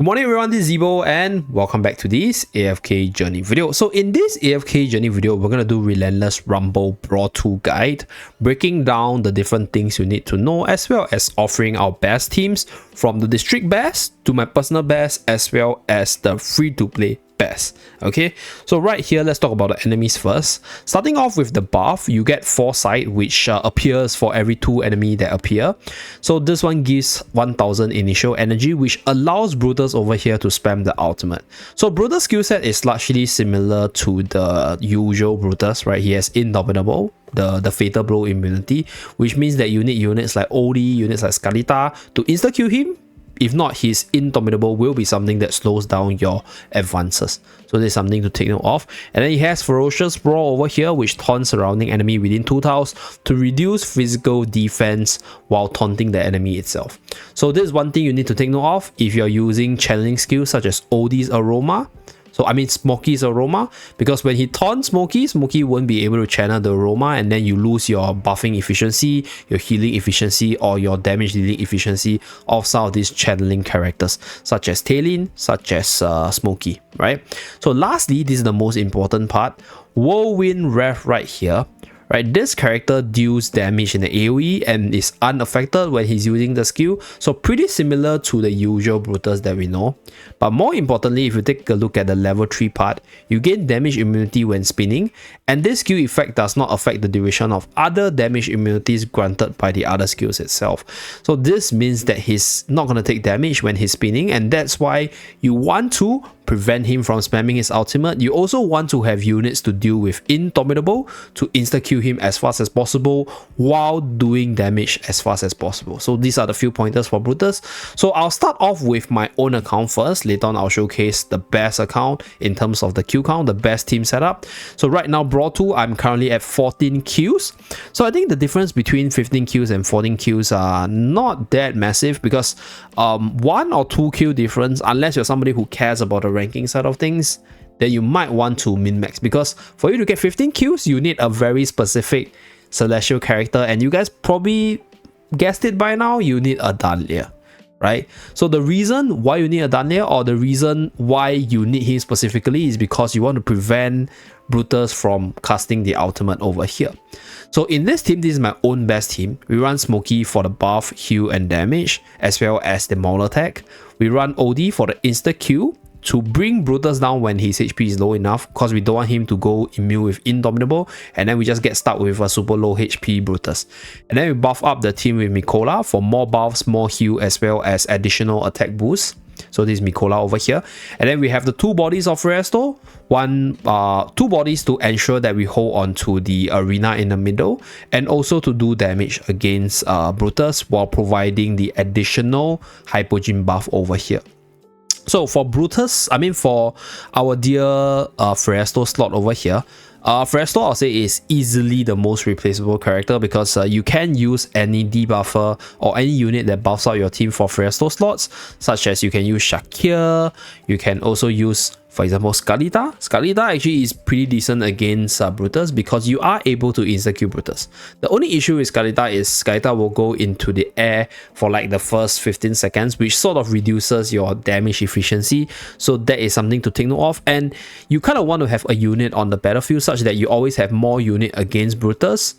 Good morning everyone, this is Zeeebo and welcome back to this AFK journey video. So in this AFK journey video, we're going to do Relentless Rumble Brawl 2 guide, breaking down the different things you need to know, as well as offering our best teams from the district best to my personal best, as well as the free-to-play best. Okay, so right here, let's talk about the enemies first. Starting off with the buff, you get Foresight, which appears for every 2 enemy that appear. So this one gives 1000 initial energy, which allows Brutus over here to spam the ultimate. So Brutus skill set is largely similar to the usual Brutus, right? He has Indomitable, the fatal blow immunity, which means that you need units like OD, units like Skalita to insta kill him. If not, his Indomitable will be something that slows down your advances. So there's something to take note of. And then he has Ferocious Brawl over here, which taunts surrounding enemy within 2 tiles to reduce physical defense while taunting the enemy itself. So this is one thing you need to take note of if you're using channeling skills such as OD's Aroma. So I mean Smokey's Aroma, because when he taunts Smokey won't be able to channel the Aroma, and then you lose your buffing efficiency, your healing efficiency, or your damage dealing efficiency of some of these channeling characters, such as Tailin, such as Smokey, right? So lastly, this is the most important part, Whirlwind Wrath right here. Right, this character deals damage in the AoE and is unaffected when he's using the skill, so pretty similar to the usual Brutus that we know. But more importantly, if you take a look at the level 3 part, you gain damage immunity when spinning, and this skill effect does not affect the duration of other damage immunities granted by the other skills itself. So this means that he's not going to take damage when he's spinning, and that's why you want to prevent him from spamming his ultimate. You also want to have units to deal with Indomitable to insta-kill him as fast as possible while doing damage as fast as possible. So these are the few pointers for Brutus. So I'll start off with my own account first. Later on, I'll showcase the best account in terms of the kill count, the best team setup. So right now, Brawl 2, I'm currently at 14 kills. So I think the difference between 15 kills and 14 kills are not that massive, because 1 or 2 kill difference, unless you're somebody who cares about the ranking side of things, then you might want to min-max, because for you to get 15 kills, you need a very specific celestial character, and you guys probably guessed it by now, you need a Dahlia, right? So the reason why you need a Dahlia, or the reason why you need him specifically, is because you want to prevent Brutus from casting the ultimate over here. So in this team, this is my own best team. We run Smokey for the buff, heal and damage, as well as the maul attack. We run OD for the insta kill to bring Brutus down when his HP is low enough, because we don't want him to go immune with Indomitable, and then we just get stuck with a super low HP Brutus. And then we buff up the team with Mikola for more buffs, more heal, as well as additional attack boost. So this is Mikola over here. And then we have the 2 bodies of Resto, 2 bodies to ensure that we hold on to the arena in the middle, and also to do damage against Brutus while providing the additional Hypogeum buff over here. So for Brutus, I mean for our dear Fresto slot over here, Fresto I'll say is easily the most replaceable character, because you can use any debuffer or any unit that buffs out your team for Fresto slots, such as you can use Shakir, you can also use, for example, Skalita. Skalita actually is pretty decent against Brutus, because you are able to insta-kill Brutus. The only issue with Skalita is Skalita will go into the air for like the first 15 seconds, which sort of reduces your damage efficiency. So that is something to take note of. And you kind of want to have a unit on the battlefield such that you always have more unit against Brutus.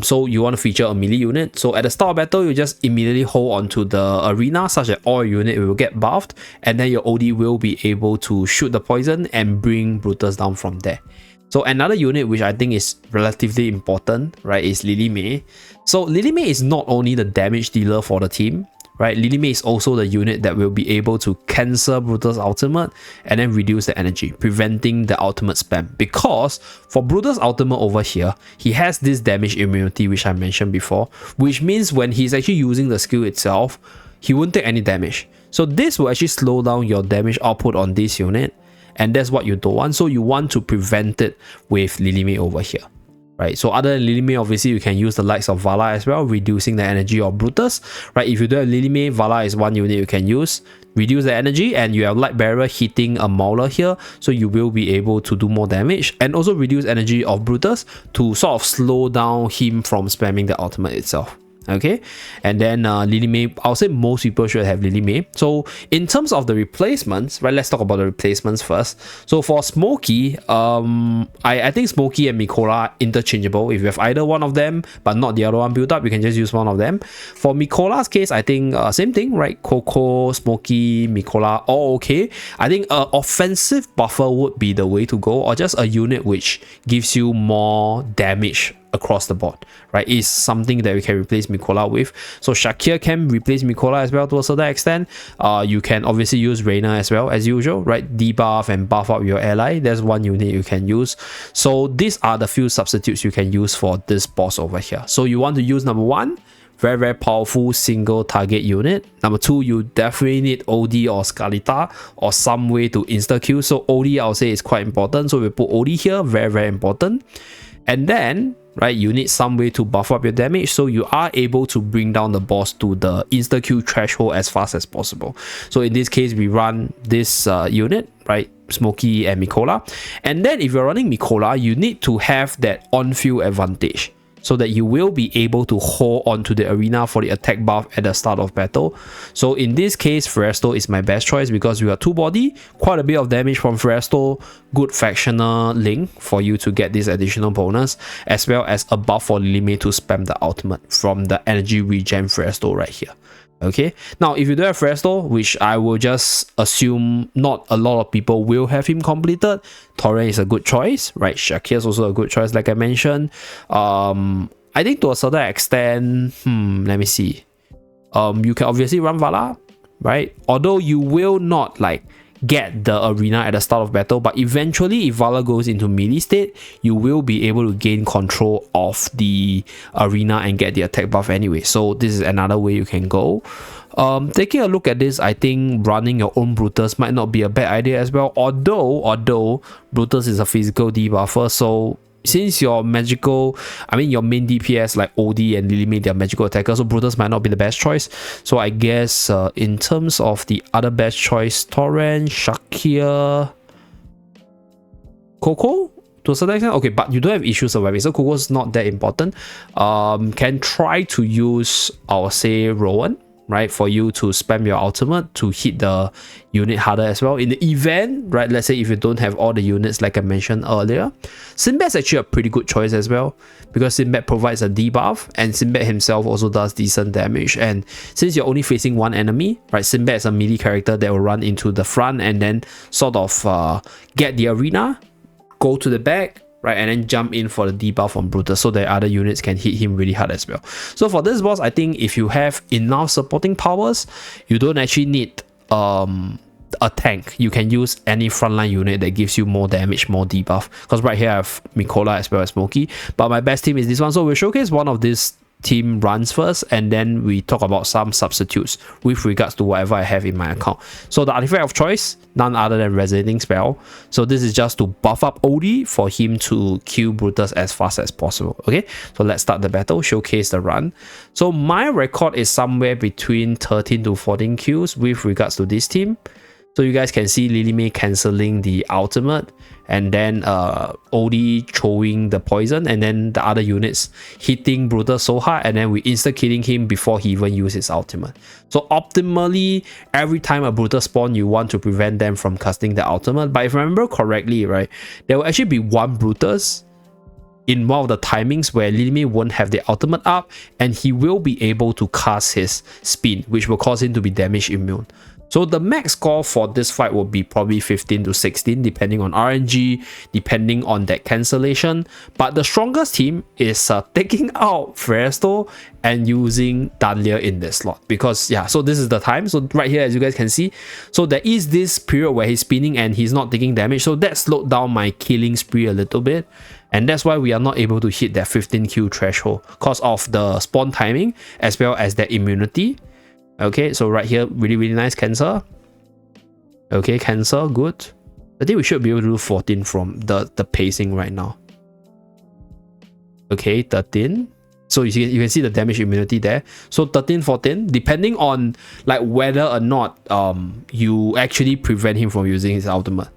So you want to feature a melee unit. So at the start of battle, you just immediately hold onto the arena such that all unit will get buffed, and then your OD will be able to shoot the poison and bring Brutus down from there. So another unit which I think is relatively important, right, is Lily May. So Lily May is not only the damage dealer for the team, right? Lily May is also the unit that will be able to cancel Brutus' ultimate and then reduce the energy, preventing the ultimate spam. Because for Brutus' ultimate over here, he has this damage immunity which I mentioned before, which means when he's actually using the skill itself, he won't take any damage. So this will actually slow down your damage output on this unit, and that's what you don't want. So you want to prevent it with Lily May over here. Right, so other than Lily May, obviously you can use the likes of Vala as well, reducing the energy of Brutus. Right, if you don't have Lily May, Vala is one unit you can use, reduce the energy, and you have Light Barrier hitting a Mauler here, so you will be able to do more damage, and also reduce energy of Brutus to sort of slow down him from spamming the ultimate itself. Okay, and then Lily May, I'll say most people should have Lily May. So in terms of the replacements, right, let's talk about the replacements first. So for Smokey, I think Smokey and Mikola are interchangeable. If you have either one of them but not the other one built up, you can just use one of them. For Mikola's case, I think same thing, right? Coco, Smokey, Mikola, all okay. I think offensive buffer would be the way to go, or just a unit which gives you more damage across the board, right? Is something that we can replace Mikola with. So Shakir can replace Mikola as well to a certain extent. You can obviously use Reina as well, as usual, right? Debuff and buff up your ally. There's one unit you can use. So these are the few substitutes you can use for this boss over here. So you want to use number one, very, very powerful single target unit. Number two, you definitely need OD or Scarlita or some way to insta-kill. So OD, I'll say, is quite important. So we put OD here, very, very important. And then, right, you need some way to buff up your damage so you are able to bring down the boss to the insta-kill threshold as fast as possible. So in this case, we run this unit, right, Smokey and Mikola. And then if you're running Mikola, you need to have that on-field advantage, so that you will be able to hold onto the arena for the attack buff at the start of battle. So in this case, Feresto is my best choice because we got 2 body, quite a bit of damage from Feresto, good factional link for you to get this additional bonus, as well as a buff for Lily May to spam the ultimate from the energy regen Feresto right here. Okay, now if you don't have Feresto, which I will just assume not a lot of people will have him completed, Torrent is a good choice, right? Shakir is also a good choice, like I mentioned. I think to a certain extent, let me see. You can obviously run Vala, right? Although you will not like get the arena at the start of battle, but eventually if Vala goes into melee state, you will be able to gain control of the arena and get the attack buff anyway. So this is another way you can go. Taking a look at this, I think running your own Brutus might not be a bad idea as well, although Brutus is a physical debuffer. So since your magical, your main DPS like OD and Lily May, they're magical attackers, so Brutus might not be the best choice. So I guess in terms of the other best choice, Torrent, Shakir, Coco to a certain extent. Okay, but you don't have issue surviving, so Coco's not that important. Can try to use, I'll say, Rowan, right, for you to spam your ultimate to hit the unit harder as well. In the event, right, let's say if you don't have all the units like I mentioned earlier, Sinbad's actually a pretty good choice as well, because Sinbad provides a debuff and Sinbad himself also does decent damage. And since you're only facing one enemy, right, Sinbad is a melee character that will run into the front and then sort of get the arena, go to the back, right, and then jump in for the debuff on Brutus so that other units can hit him really hard as well. So for this boss, I think if you have enough supporting powers, you don't actually need a tank. You can use any frontline unit that gives you more damage, more debuff, because right here I have Mikola as well as Smokey, but my best team is this one. So we'll showcase one of these team runs first, and then we talk about some substitutes with regards to whatever I have in my account. So the artifact of choice, none other than Resonating Spell. So this is just to buff up OD for him to kill Brutus as fast as possible. Okay, so let's start the battle, showcase the run. So my record is somewhere between 13 to 14 kills with regards to this team. So you guys can see Lily May cancelling the ultimate, and then OD throwing the poison, and then the other units hitting Brutus so hard, and then we insta-killing him before he even uses his ultimate. So optimally, every time a Brutus spawn, you want to prevent them from casting the ultimate. But if I remember correctly, right, there will actually be one Brutus in one of the timings where Lily May won't have the ultimate up, and he will be able to cast his spin, which will cause him to be damage immune. So the max score for this fight will be probably 15 to 16, depending on RNG, depending on that cancellation. But the strongest team is taking out Feresto and using Danlia in this slot, because yeah, so this is the time. So right here, as you guys can see, so there is this period where he's spinning and he's not taking damage, so that slowed down my killing spree a little bit, and that's why we are not able to hit that 15 kill threshold because of the spawn timing as well as that immunity. Okay, so right here, really nice cancel. Okay, cancel, good. I think we should be able to do 14 from the pacing right now. Okay, 13. So you can see the damage immunity there. So 13, 14, depending on like whether or not you actually prevent him from using his ultimate.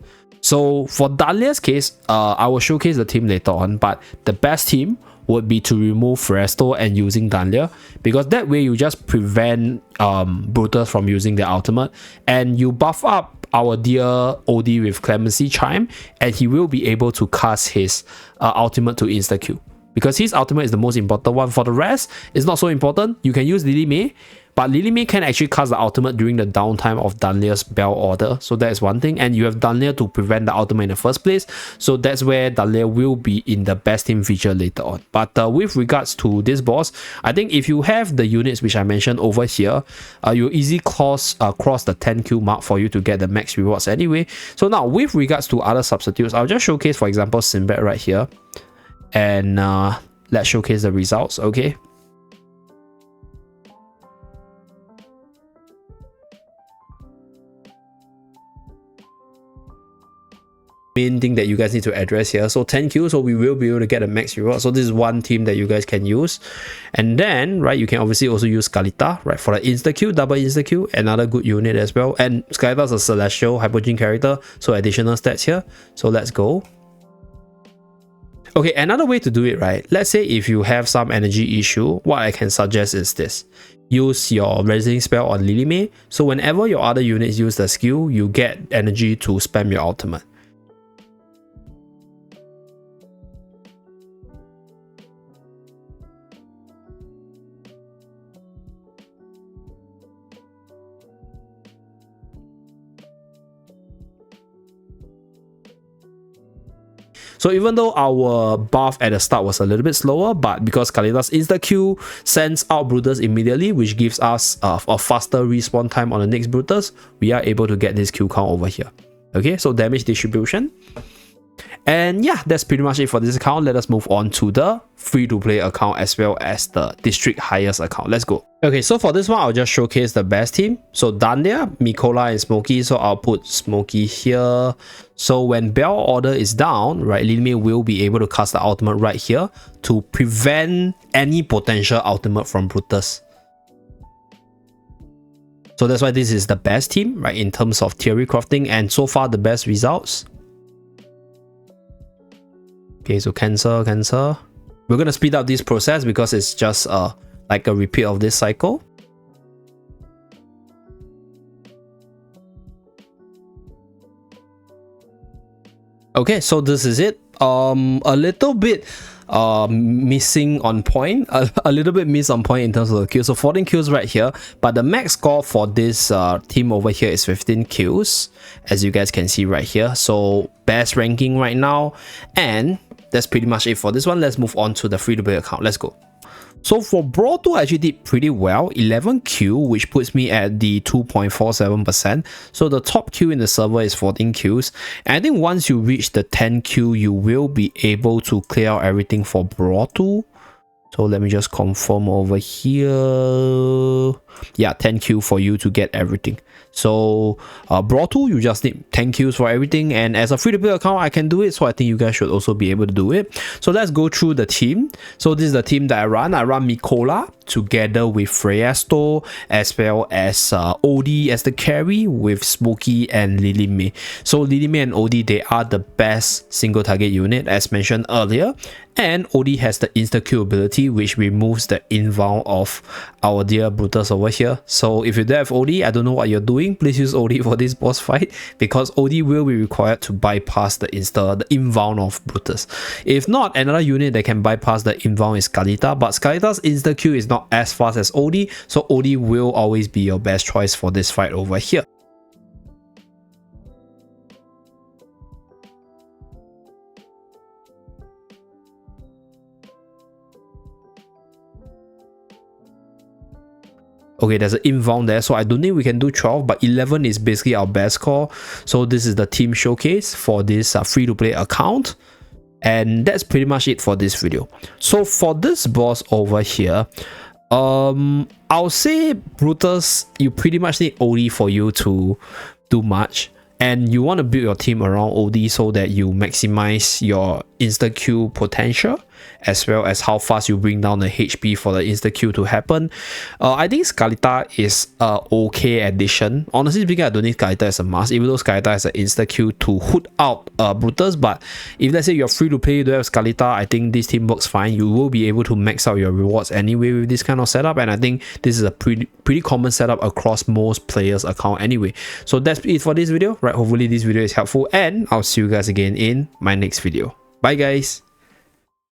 So for Dahlia's case, I will showcase the team later on, but the best team would be to remove Resto and using Dahlia, because that way you just prevent Brutus from using their ultimate, and you buff up our dear OD with Clemency Chime, and he will be able to cast his ultimate to insta-Q, because his ultimate is the most important one. For the rest, it's not so important. You can use Lily May, but Lily May can actually cast the ultimate during the downtime of Dahlia's Bell Order, so that's one thing, and you have Dahlia to prevent the ultimate in the first place, so that's where Dahlia will be in the best team feature later on. But with regards to this boss, I think if you have the units which I mentioned over here, you'll easily cross the 10Q mark for you to get the max rewards anyway. So now with regards to other substitutes, I'll just showcase, for example, Sinbad right here, and let's showcase the results. Okay, main thing that you guys need to address here. So 10Q, so we will be able to get a max reward. So this is one team that you guys can use. And then, right, you can obviously also use Skalita, right, for the insta-Q, double insta-Q, another good unit as well. And Skalita is a Celestial Hypogean character, so additional stats here. So let's go. Okay, another way to do it, right? Let's say if you have some energy issue, what I can suggest is this. Use your Resisting Spell on Lily May. So whenever your other units use the skill, you get energy to spam your ultimate. So even though our buff at the start was a little bit slower, but because Kalita's insta-Q sends out Brutus immediately, which gives us a faster respawn time on the next Brutus, we are able to get this Q count over here. Okay, so damage distribution. And yeah, that's pretty much it for this account. Let us move on to the free-to-play account as well as the district highest account. Let's go. Okay, so for this one, I'll just showcase the best team. So Dahlia, Mikola, and Smokey. So I'll put Smokey here. So when Bell Order is down, right, Lily May will be able to cast the ultimate right here to prevent any potential ultimate from Brutus. So that's why this is the best team, right, in terms of theory crafting, and so far the best results. Okay, so cancel. We're gonna speed up this process because it's just like a repeat of this cycle. Okay, so this is it. A little bit missing on point, a little bit miss on point in terms of the kills. So 14 kills right here, but the max score for this team over here is 15 kills, as you guys can see right here. So best ranking right now, and that's pretty much it for this one. Let's move on to the free-to-play account. Let's go. So for Brawl 2, I actually did pretty well, 11 Q, which puts me at the 2.47%. So the top Q in the server is 14 Qs. And I think once you reach the 10 Q, you will be able to clear out everything for Brawl 2. So let me just confirm over here. Yeah, 10 Q for you to get everything. So Brawl 2, you just need 10 Qs for everything, and as a free-to-play account, I can do it, so I think you guys should also be able to do it. So let's go through the team. So this is the team that I run. I run Mikola together with Freyasto, as well as OD as the carry with Smokey and Lily May. So Lily May and OD, they are the best single target unit as mentioned earlier, and OD has the insta-Q ability, which removes the inbound of our dear Brutus over here. So if you don't have OD, I don't know what you're doing, please use OD for this boss fight, because OD will be required to bypass the inbound of Brutus. If not, another unit that can bypass the inbound is Skalita, but Skalita's insta-Q is not as fast as OD, so OD will always be your best choice for this fight over here. Okay, there's an inbound there, so I don't think we can do 12, but 11 is basically our best score. So this is the team showcase for this free-to-play account. And that's pretty much it for this video. So for this boss over here, I'll say Brutus, you pretty much need OD for you to do much. And you want to build your team around OD so that you maximize your insta-kill potential, as well as how fast you bring down the HP for the insta-kill to happen. I think Skalita is a okay addition. Honestly speaking, I don't need Skalita as a must, even though Skalita has an insta-kill to hoot out Brutus. But if let's say you're free to play, you don't have Skalita, I think this team works fine. You will be able to max out your rewards anyway with this kind of setup, and I think this is a pretty common setup across most players' account anyway. So that's it for this video, right? Hopefully this video is helpful, and I'll see you guys again in my next video. Bye guys.